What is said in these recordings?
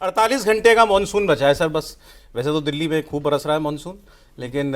48 घंटे का मानसून बचा है सर बस। वैसे तो दिल्ली में खूब बरस रहा है मानसून, लेकिन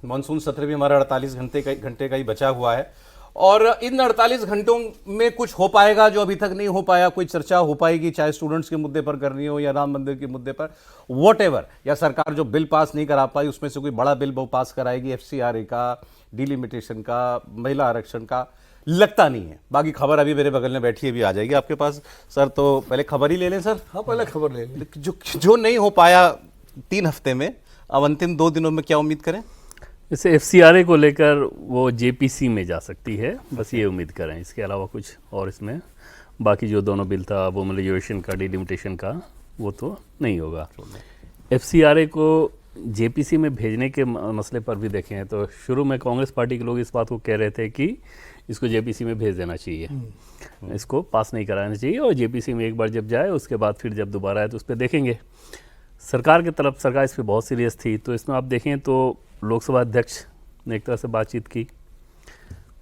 मानसून सत्र भी हमारा 48 घंटे का ही बचा हुआ है। और इन 48 घंटों में कुछ हो पाएगा जो अभी तक नहीं हो पाया, कोई चर्चा हो पाएगी, चाहे स्टूडेंट्स के मुद्दे पर करनी हो या राम मंदिर के मुद्दे पर, वॉटएवर, या सरकार जो बिल पास नहीं करा पाई उसमें से कोई बड़ा बिल वो पास कराएगी, एफसीआरए का, डिलिमिटेशन का, महिला आरक्षण का, लगता नहीं है। बाकी खबर अभी मेरे बगल में बैठी है, भी आ जाएगी आपके पास सर। तो पहले खबर ही ले लें सर। हाँ, पहले खबर ले लें। जो नहीं हो पाया 3 हफ्ते में, अब अंतिम 2 दिनों में क्या उम्मीद करें? जैसे एफसीआरए को लेकर वो जेपीसी में जा सकती है, बस ये उम्मीद करें, इसके अलावा कुछ और इसमें बाकी जो दोनों बिल था वो रिजर्वेशन का, डिलिमिटेशन का, वो तो नहीं होगा। एफसीआरए को जेपीसी में भेजने के मसले पर भी देखें तो शुरू में कांग्रेस पार्टी के लोग इस बात को कह रहे थे कि इसको जेपीसी में भेज देना चाहिए, इसको पास नहीं कराना चाहिए, और जेपीसी में एक बार जब जाए उसके बाद फिर जब दोबारा आए तो उस पर देखेंगे। सरकार की तरफ सरकार इस पर बहुत सीरियस थी, तो इसमें आप देखें तो लोकसभा अध्यक्ष ने एक तरह से बातचीत की,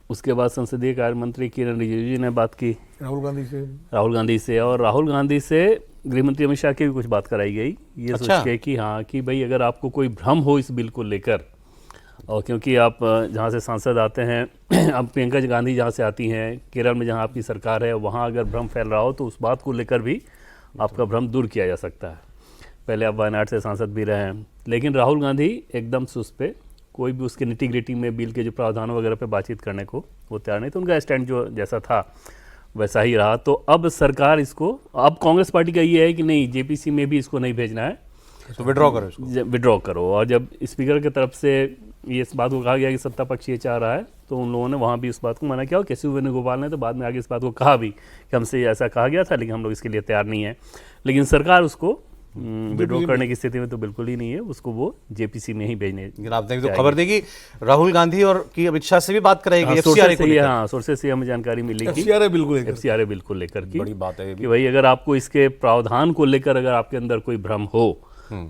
उसके बाद संसदीय कार्य मंत्री किरण रिजिजू जी ने बात की राहुल गांधी से, और राहुल गांधी से गृहमंत्री अमित शाह की भी कुछ बात कराई गई, ये सोच के कि हाँ कि भाई अगर आपको कोई भ्रम हो इस बिल को लेकर, और क्योंकि आप जहाँ से सांसद आते हैं, अब प्रियंका गांधी जहाँ से आती हैं, केरल में जहाँ आपकी सरकार है, वहाँ अगर भ्रम फैल रहा हो तो उस बात को लेकर भी आपका भ्रम दूर किया जा सकता है। पहले आप वायनाड से सांसद भी रहे हैं, लेकिन राहुल गांधी एकदम से उस पर कोई भी उसके निटी-ग्रिटी में बिल के जो प्रावधानों वगैरह पे बातचीत करने को वो तैयार नहीं, तो उनका स्टैंड जो जैसा था वैसा ही रहा। तो अब सरकार इसको, अब कांग्रेस पार्टी का ये है कि नहीं, जेपीसी में भी इसको नहीं भेजना है, तो विड्रॉ करो इसको, विड्रॉ करो। और जब स्पीकर की तरफ से ये इस बात को कहा गया कि सत्ता पक्ष ये चाह रहा है, तो उन लोगों ने वहाँ भी इस बात को मना किया, और केशव वेणुगोपाल ने तो बाद में आगे इस बात को कहा भी कि हमसे ऐसा कहा गया था लेकिन हम लोग इसके लिए तैयार नहीं है। लेकिन सरकार उसको विड्रॉ करने की स्थिति में तो बिल्कुल ही नहीं है, उसको वो जेपीसी में ही भेजने। लेकिन आपने तो खबर देगी राहुल गांधी और की अमित शाह से भी बात कराएगी एफसीआरए को लेकर। हाँ, सोर्सेस से हमें जानकारी मिली कि एफसीआरए बिल को लेकर की बड़ी बात है कि भाई अगर आपको इसके प्रावधान को लेकर अगर आपके अंदर कोई भ्रम हो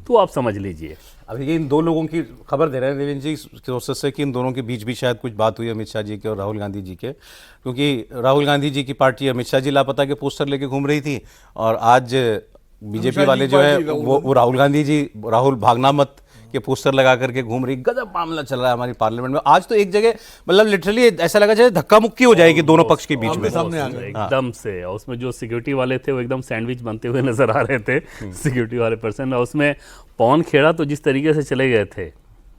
तो आप समझ लीजिए। अभी ये इन 2 लोगों की खबर दे रहे हैं देवेंद्र जी सोर्सेस से कि इन दोनों के बीच भी शायद कुछ बात हुई अमित शाह जी के और राहुल गांधी जी के, क्योंकि राहुल गांधी जी की पार्टी अमित शाह जी लापता के पोस्टर लेके घूम रही थी, और आज बीजेपी वाले जो है वो राहुल गांधी जी, राहुल भागना मत के पोस्टर लगा करके घूम रही। गजब मामला चल रहा है हमारी पार्लियामेंट में आज तो। एक जगह मतलब लिटरली ऐसा लगा जैसे धक्का मुक्की हो जाएगी दोनों पक्ष के बीच में सामने आ गए एकदम से। और उसमें जो सिक्योरिटी वाले थे वो एकदम सैंडविच बनते हुए नजर आ रहे थे, सिक्योरिटी वाले पर्सन। और उसमें पवन खेड़ा तो जिस तरीके से चले गए थे,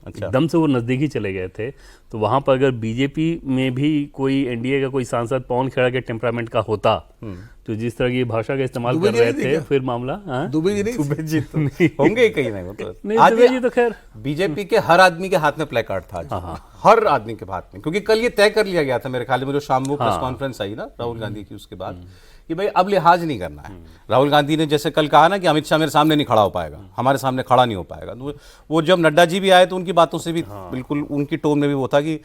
एकदम से वो नज़दीकी चले गए थे, तो वहाँ पर अगर बीजेपी में भी कोई एनडीए का कोई सांसद पवन खेड़ा के टेम्परामेंट का होता तो जिस तरह की भाषा का इस्तेमाल कर रहे थे, फिर मामला दुबे जी तो होंगे कहीं ना तो नहीं, दुबे जी तो खैर बीजेपी के हर आदमी के हाथ में प्ले कार्ड था, हर आदमी के हाथ में, क्योंकि कल ये तय कर लिया गया था मेरे ख्याल में, जो शाम को प्रेस कॉन्फ्रेंस आई ना राहुल गांधी की उसके बाद, कि भाई अब लिहाज नहीं करना है। राहुल गांधी ने जैसे कल कहा ना कि अमित शाह मेरे सामने नहीं खड़ा हो पाएगा, हमारे सामने खड़ा नहीं हो पाएगा, तो वो जब नड्डा जी भी आए तो उनकी बातों से भी बिल्कुल उनकी टोन में भी वो था कि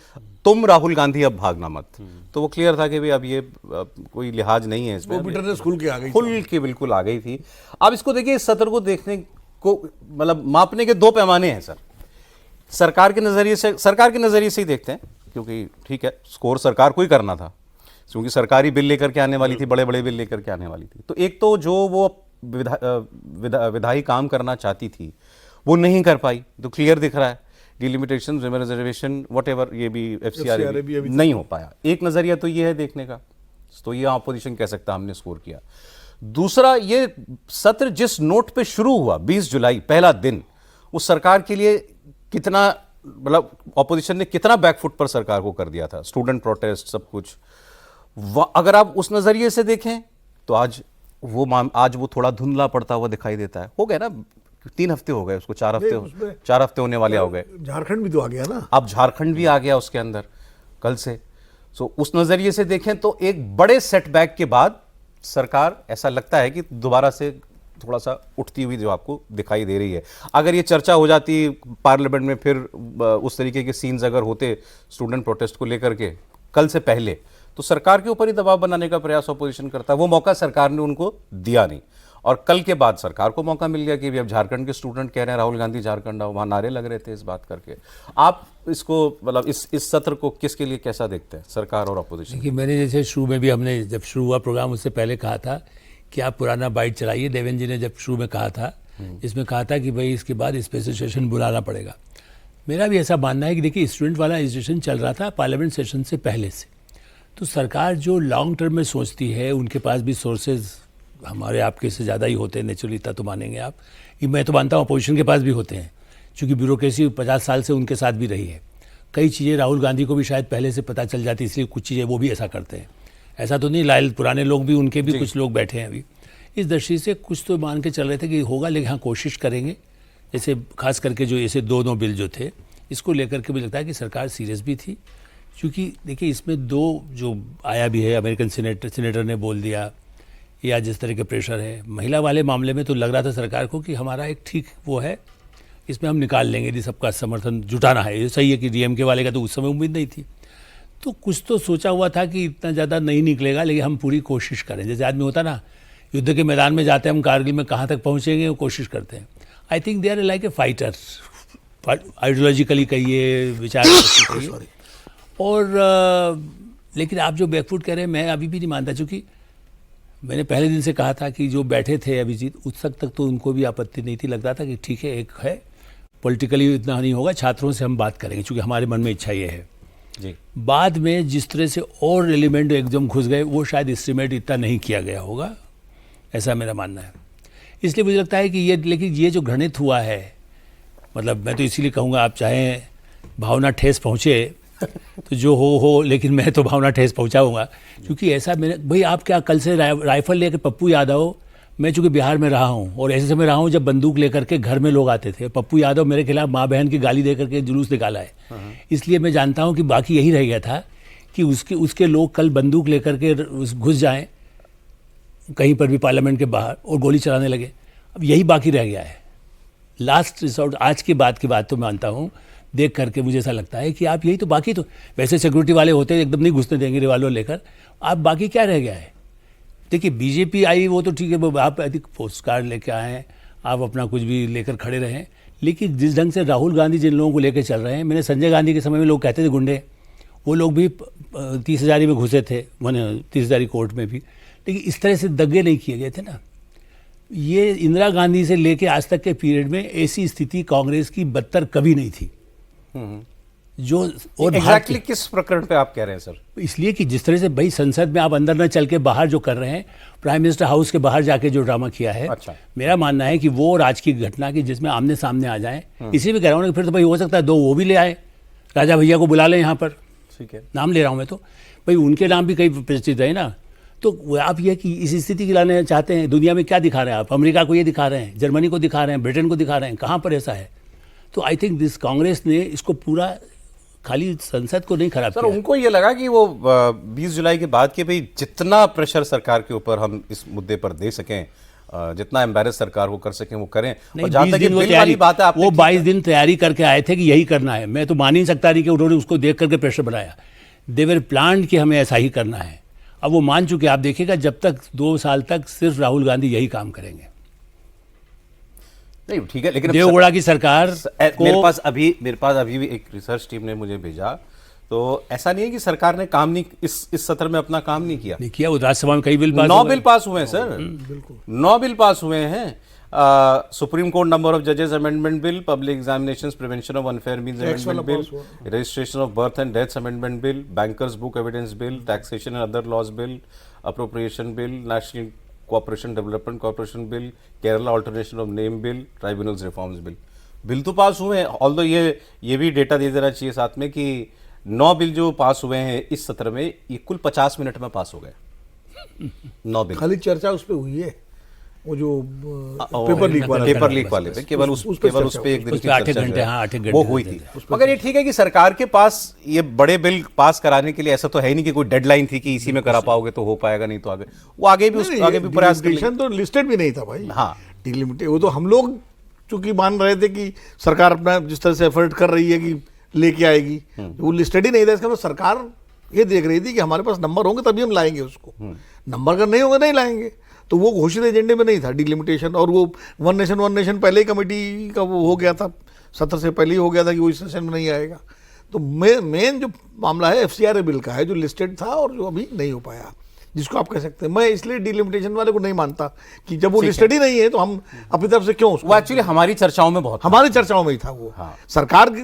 तुम राहुल गांधी अब भागना मत। तो वो क्लियर था कि भाई अब ये कोई लिहाज नहीं है इसमें, खुल के बिल्कुल आ गई थी। अब इसको देखिए, इस सत्र को देखने को मतलब मापने के 2 पैमाने हैं सर। सरकार के नजरिए से ही देखते हैं, क्योंकि ठीक है स्कोर सरकार को ही करना था, क्योंकि सरकारी बिल लेकर के आने वाली थी, बड़े बड़े बिल लेकर के आने वाली थी। तो एक तो जो वो विधायी काम करना चाहती थी वो नहीं कर पाई, तो क्लियर दिख रहा है, डिलिमिटेशन, रिजर्वेशन, व्हाटएवर, ये भी एफसीआरए भी नहीं हो पाया। एक नजरिया तो ये है देखने का, तो ये ऑपोजिशन कह सकता हमने स्कोर किया। दूसरा, ये सत्र जिस नोट पे शुरू हुआ 20 जुलाई पहला दिन, वो सरकार के लिए कितना, मतलब ऑपोजिशन ने कितना बैकफुट पर सरकार को कर दिया था, स्टूडेंट प्रोटेस्ट सब कुछ। अगर आप उस नजरिए से देखें तो आज वो थोड़ा धुंधला पड़ता हुआ दिखाई देता है। हो गया ना, 3 हफ्ते हो गए उसको, 4 हफ्ते होने वाले हो गए। झारखंड भी तो आ गया ना, अब झारखंड भी आ गया उसके अंदर कल से। सो उस नजरिए से देखें तो एक बड़े सेटबैक के बाद सरकार, ऐसा लगता है कि दोबारा से थोड़ा सा उठती हुई जो आपको दिखाई दे रही है। अगर ये चर्चा हो जाती पार्लियामेंट में, फिर उस तरीके के सीन्स अगर होते स्टूडेंट प्रोटेस्ट को लेकर के कल से पहले, तो सरकार के ऊपर ही दबाव बनाने का प्रयास ऑपोजिशन करता है। वो मौका सरकार ने उनको दिया नहीं, और कल के बाद सरकार को मौका मिल गया कि अब झारखंड के स्टूडेंट कह रहे हैं राहुल गांधी झारखंड आओ, वहाँ नारे लग रहे थे इस बात करके। आप इसको मतलब इस सत्र को किसके लिए कैसा देखते हैं, सरकार और अपोजिशन? देखिए, मैंने जैसे शुरू में भी, हमने जब शुरू हुआ प्रोग्राम उससे पहले कहा था कि आप पुराना बाइट चलाइए। देवेंद्र जी ने जब शुरू में कहा था, इसमें कहा था कि भाई इसके बाद स्पेशल सेशन बुलाना पड़ेगा। मेरा भी ऐसा मानना है कि देखिए स्टूडेंट वाला एजुकेशन चल रहा था पार्लियामेंट सेशन से पहले से, तो सरकार जो लॉन्ग टर्म में सोचती है, उनके पास भी सोर्सेज हमारे आपके से ज़्यादा ही होते हैं नेचुरली, इतना तो मानेंगे आप। ये मैं तो मानता हूँ अपोजिशन के पास भी होते हैं, क्योंकि ब्यूरोक्रेसी 50 साल से उनके साथ भी रही है। कई चीज़ें राहुल गांधी को भी शायद पहले से पता चल जाती, इसलिए कुछ चीज़ें वो भी ऐसा करते हैं। ऐसा तो नहीं, लायल पुराने लोग भी, उनके भी कुछ लोग बैठे हैं अभी। इस दृष्टि से कुछ तो मान के चल रहे थे कि होगा, लेकिन हाँ कोशिश करेंगे। जैसे खास करके जो ऐसे दो बिल जो थे, इसको लेकर के मुझे लगता है कि सरकार सीरियस भी थी, क्योंकि देखिए इसमें दो जो आया भी है, अमेरिकन सीनेटर ने बोल दिया, या जिस तरह के प्रेशर है महिला वाले मामले में, तो लग रहा था सरकार को कि हमारा एक ठीक वो है, इसमें हम निकाल लेंगे, यदि सबका समर्थन जुटाना है। ये सही है कि डीएमके वाले का तो उस समय उम्मीद नहीं थी, तो कुछ तो सोचा हुआ था कि इतना ज़्यादा नहीं निकलेगा, लेकिन हम पूरी कोशिश करें। जैसे आदमी होता ना, युद्ध के मैदान में जाते हैं हम, कारगिल में कहाँ तक पहुँचेंगे वो कोशिश करते हैं। I think they are like a fighter, ideologically कहिए, विचार कहिए। और लेकिन आप जो बैकफुट कह रहे हैं, मैं अभी भी नहीं मानता, क्योंकि मैंने पहले दिन से कहा था कि जो बैठे थे अभिजीत, उस तक तो उनको भी आपत्ति नहीं थी। लगता था कि ठीक है, एक है पॉलिटिकली इतना नहीं होगा, छात्रों से हम बात करेंगे, क्योंकि हमारे मन में इच्छा ये है जी। बाद में जिस तरह से और एलिमेंट एकदम घुस गए, वो शायद एस्टिमेट इतना नहीं किया गया होगा, ऐसा मेरा मानना है। इसलिए मुझे लगता है कि ये, लेकिन ये जो घृणित हुआ है, मतलब मैं तो इसीलिए कहूँगा, आप चाहें भावना ठेस पहुँचे तो जो हो, लेकिन मैं तो भावना ठेस पहुँचाऊँगा, क्योंकि ऐसा मैंने, भाई आप क्या कल से राइफल लेकर पप्पू यादव, मैं चूँकि बिहार में रहा हूँ और ऐसे समय रहा हूँ जब बंदूक लेकर के घर में लोग आते थे, पप्पू यादव मेरे खिलाफ माँ बहन की गाली दे करके जुलूस निकाला है। इसलिए मैं जानता हूँ कि बाकी यही रह गया था कि उसके लोग कल बंदूक लेकर के घुस जाएं कहीं पर भी पार्लियामेंट के बाहर और गोली चलाने लगे। अब यही बाकी रह गया है, लास्ट रिसोर्ट। आज के बाद की बात तो मानता हूँ, देख करके मुझे ऐसा लगता है कि आप यही तो, बाकी तो वैसे सिक्योरिटी वाले होते हैं एकदम नहीं घुसने देंगे रिवॉल्वर लेकर, आप बाकी क्या रह गया है। देखिए बीजेपी आई, वो तो ठीक है, वो आप अधिक पोस्ट कार्ड लेके आए हैं, आप अपना कुछ भी लेकर खड़े रहें, लेकिन जिस ढंग से राहुल गांधी जिन लोगों को लेकर चल रहे हैं, मैंने संजय गांधी के समय में लोग कहते थे गुंडे, वो लोग भी 30,000 में घुसे थे, मैंने 30,000 कोर्ट में भी, लेकिन इस तरह से दंगे नहीं किए गए थे ना। ये इंदिरा गांधी से लेके आज तक के पीरियड में ऐसी स्थिति कांग्रेस की बदतर कभी नहीं थी। जो और एग्जैक्टली किस प्रकरण पे आप कह रहे हैं सर? इसलिए कि जिस तरह से भाई संसद में आप अंदर न चल के बाहर जो कर रहे हैं, प्राइम मिनिस्टर हाउस के बाहर जाके जो ड्रामा किया है, अच्छा। मेरा मानना है कि वो राजकीय घटना की जिसमें आमने सामने आ जाए, इसी में कह रहा हूँ, फिर तो भाई हो सकता है 2 वो भी ले आए, राजा भैया को बुला लें यहाँ पर, ठीक है, नाम ले रहा हूँ मैं, तो भाई उनके नाम भी कई प्रतिष्ठित है ना। तो आप ये कि इस स्थिति की लाने चाहते हैं, दुनिया में क्या दिखा रहे हैं आप, अमेरिका को ये दिखा रहे हैं, जर्मनी को दिखा रहे हैं, ब्रिटेन को दिखा रहे हैं, कहाँ पर ऐसा है। तो आई थिंक दिस कांग्रेस ने इसको पूरा खाली संसद को नहीं खराब सर किया। उनको ये लगा कि वो 20 जुलाई के बाद के भाई जितना प्रेशर सरकार के ऊपर हम इस मुद्दे पर दे सकें, जितना एम्बेरस सरकार को कर सकें वो करें। और जहां तक ये बिल वाली बात है, आपने वो 22 दिन तैयारी करके आए थे कि यही करना है। मैं तो मान ही नहीं सकता नहीं कि उन्होंने उसको देख करके प्रेशर बनाया। देवर प्लान कि हमें ऐसा ही करना है। अब वो मान चुके, आप देखिएगा जब तक 2 साल तक सिर्फ राहुल गांधी यही काम करेंगे। नहीं ठीक है, लेकिन देवगौड़ा की सरकार को मेरे पास अभी भी एक रिसर्च टीम ने मुझे भेजा, तो ऐसा नहीं है कि सरकार ने काम नहीं, इस सत्र में अपना काम नहीं किया। नहीं किया, वो राज्यसभा में कई बिल पास 9 बिल पास हुए हैं सर, 9 बिल पास हुए हैं। सुप्रीम कोर्ट नंबर ऑफ जजेस amendment bill, public examinations prevention of unfair means amendment bill, registration of birth and deaths amendment bill, bankers book evidence bill, taxation and other laws bill, appropriation bill, national cooperation development corporation bill, Kerala alteration of name bill, tribunals reforms bill. Bill तो pass हुए हैं। Although ये भी data दे देना चाहिए साथ में कि 9 बिल जो पास हुए हैं इस सत्र में, ये कुल 50 मिनट में पास हो गए 9 बिल। खाली चर्चा उस पे हुई है, वो जो पेपर लीक वाले पे केवल उस पे एक दिन की चर्चा वो हुई थी। मगर ये ठीक है कि सरकार के पास ये बड़े बिल पास कराने के लिए ऐसा तो है नहीं कि कोई डेडलाइन थी कि इसी में करा पाओगे तो हो पाएगा, नहीं तो आगे भी प्रयास कर। तो लिस्टेड भी नहीं था भाई। हाँ, डिलिमिटेड वो तो हम लोग चूंकि मान रहे थे कि सरकार अपना जिस तरह से एफर्ट कर रही है कि लेके आएगी, वो लिस्टेड ही नहीं था। इसका मतलब सरकार ये देख रही थी कि हमारे पास नंबर होंगे तभी हम लाएंगे उसको, नंबर अगर नहीं होंगे नहीं लाएंगे। तो वो घोषित एजेंडे में नहीं था डिलिमिटेशन। और वो वन नेशन पहले ही कमेटी का वो हो गया था, सत्र से पहले ही हो गया था कि वो इस सेशन में नहीं आएगा। तो मेन जो मामला है FCRA बिल का है, जो लिस्टेड था और जो अभी नहीं हो पाया। जिसको आप कह सकते हैं। मैं इसलिए डिलिमिटेशन वाले को नहीं मानता कि जब वो लिस्टेड ही नहीं है तो हम अपनी तरफ से क्यों उसको, वो एक्चुअली हमारी चर्चाओं में बहुत हमारी चर्चाओं में ही था वो। हाँ। सरकार की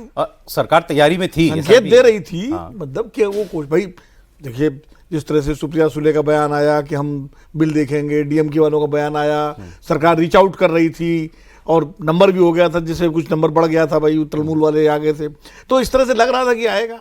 सरकार तैयारी में थी, ऐसा संकेत भी दे है। रही थी, मतलब कि वो कुछ भाई देखिए जिस तरह से सुप्रिया सुले का बयान आया कि हम बिल देखेंगे, डीएमके वालों का बयान आया, सरकार रीच आउट कर रही थी और नंबर भी हो गया था, जिससे कुछ नंबर बढ़ गया था भाई, तृणमूल वाले आ गए थे, तो इस तरह से लग रहा था कि आएगा।